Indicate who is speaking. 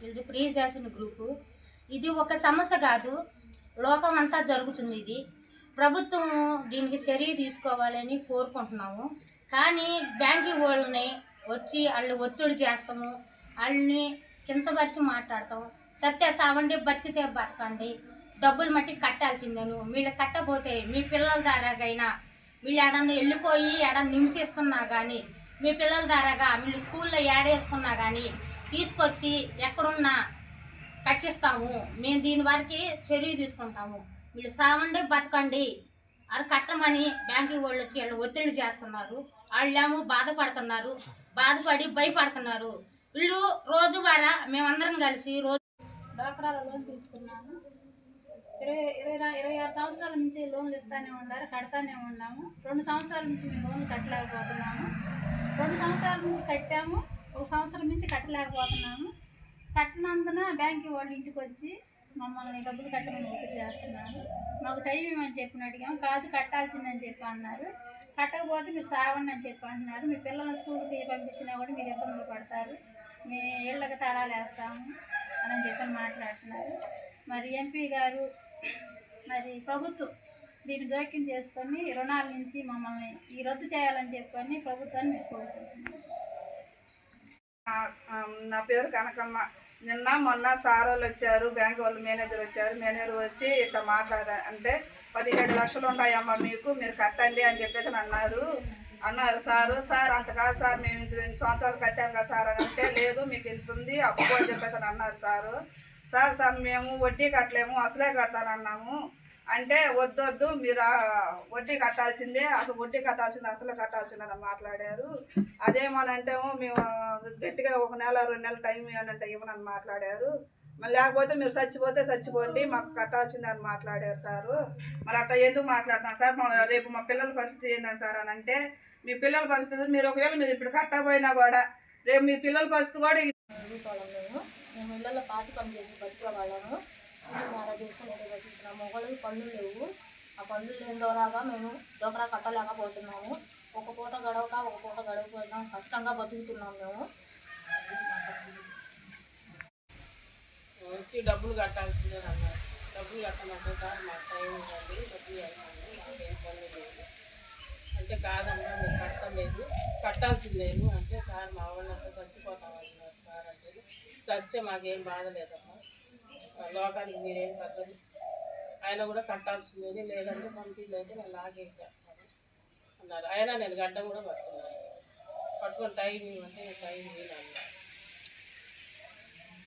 Speaker 1: వీళ్ళది ప్రియదర్శిని గ్రూపు. ఇది ఒక సమస్య కాదు, లోకం అంతా జరుగుతుంది. ఇది ప్రభుత్వం దీనికి చర్య తీసుకోవాలని కోరుకుంటున్నాము. కానీ బ్యాంకింగ్ వాళ్ళని వచ్చి వాళ్ళు ఒత్తిడి చేస్తాము, వాళ్ళని కించపరిచి మాట్లాడతాం. సత్య సావండి, బతికితే బతకండి, డబ్బులు మట్టి కట్టాల్సిందేను. వీళ్ళు కట్టపోతే మీ పిల్లల ద్వారాగైనా వీళ్ళు ఎడన్నా వెళ్ళిపోయి ఎడన్నా నిమిషిస్తున్నా కానీ, మీ పిల్లల ద్వారాగా వీళ్ళు స్కూల్లో ఏడేసుకున్నా కానీ తీసుకొచ్చి ఎక్కడున్నా కట్టిస్తాము. మేము దీని వరకు చర్య తీసుకుంటాము. వీళ్ళు సావండి, బతకండి అది కట్టమని బ్యాంకింగ్ వాళ్ళు వచ్చి వాళ్ళు ఒత్తిడి చేస్తున్నారు. వాళ్ళేమో బాధపడుతున్నారు, బాధపడి భయపడుతున్నారు. వీళ్ళు రోజువారా మేమందరం కలిసి రోజు
Speaker 2: డాక్రాల లోన్ తీసుకున్నాము. 26 సంవత్సరాల నుంచి లోన్లు ఇస్తూనే ఉన్నారు, కడతానే ఉన్నాము. 2 సంవత్సరాల నుంచి మేము లోన్లు కట్టలేకపోతున్నాము. 2 సంవత్సరాల నుంచి కట్టాము, 1 సంవత్సరం నుంచి కట్టలేకపోతున్నాము. కట్టినందున బ్యాంకు వాళ్ళు ఇంటికి వచ్చి మమ్మల్ని డబ్బులు కట్టమని ఒత్తిడి చేస్తున్నారు. మాకు టైం ఇవ్వమని చెప్పి అడిగాము, కాదు కట్టాల్సిందని చెప్పి అన్నారు. కట్టకపోతే మీరు సావండి అని చెప్పి అంటున్నారు. మీ పిల్లల్ని స్కూల్కి పంపించినా కూడా మీరు ఇబ్బందులు పడతారు, మీ ఇళ్ళకి తాళాలు వేస్తాము అని చెప్పని మాట్లాడుతున్నారు. మరి ఎంపీ గారు, మరి ప్రభుత్వం దీన్ని జోక్యం చేసుకొని రుణాల నుంచి మమ్మల్ని ఈ రద్దు చేయాలని చెప్పని ప్రభుత్వాన్ని మేము కోరుకుంటున్నాం.
Speaker 3: నా పేరు కనకమ్మ. నిన్న మొన్న సార్ వాళ్ళు వచ్చారు, బ్యాంక్ వాళ్ళు మేనేజర్ వచ్చారు. మేనేజర్ వచ్చి ఇట్లా అంటే 17 లక్షలు ఉన్నాయమ్మా మీకు, మీరు కట్టండి అని చెప్పేసి అన్నారు సార్ అంత కాదు సార్, మేము 2 సంవత్సరాలు కట్టాం కదా సార్ అని అంటే, లేదు మీకు ఇంత ఉంది అప్పు అని చెప్పేసి అన్నారు సార్ మేము వడ్డీ కట్టలేము అసలే కడతానన్నాము అంటే, వద్దొద్దు మీరు వడ్డీ కట్టాల్సిందే, అసలు వడ్డీ కట్టాల్సిందే అసలు కట్టాల్సిందని మాట్లాడారు. అదేమోనంటేమో మేము గట్టిగా 1 నెల 2 నెలలు టైం ఇవ్వనంటే ఇవ్వనని మాట్లాడారు. మరి లేకపోతే మీరు చచ్చిపోండి మాకు కట్టాల్సిందే అని మాట్లాడారు సారు. మరి అట్లా ఎందుకు మాట్లాడుతున్నాను సార్, రేపు మా పిల్లల పరిస్థితి ఏంటని సార్ అని అంటే, మీ పిల్లల పరిస్థితి మీరు ఒకవేళ మీరు ఇప్పుడు కట్టకపోయినా కూడా రేపు మీ పిల్లల పరిస్థితి కూడా
Speaker 4: మేము ఇళ్ళల్లో పాతి పని చేసి బతికే వాళ్ళము. ఇల్లు ద్వారా చేసుకుని బతుకుతున్నాము. మొగళ్ళకి పనులు లేవు, ఆ పనులు లేని ద్వారాగా మేము దోకరా కట్టలేకపోతున్నాము. ఒక పూట గడవకపోయినా కష్టంగా బతుకుతున్నాము. మేము
Speaker 5: వచ్చి డబ్బులు కట్టాల్సిందే అన్నారు. డబ్బులు కట్టాలంటే సార్ మాకు టైం ఉందండి, డబ్బులు వేస్తాను, మాకేం పనులు లేదు అంటే, కాదమ్మా మీరు కట్టాల్సిందేను అంటే, సార్ మా వాళ్ళంతా చచ్చిపోతామంటున్నారు సార్ అంటే, చస్తే మాకేం బాధ లేదమ్మా, లోకానికి మీరేం తగ్గదు, ఆయన కూడా కట్టాల్సిందేది, లేదంటే పంపిణీలు అయితే నేను లాగేసేస్తాను అన్నారు. అయినా నేను గడ్డం కూడా పట్టుకున్నాను. పట్టుకొని టైం ఇవ్వంటే టైం ఇవ్వను.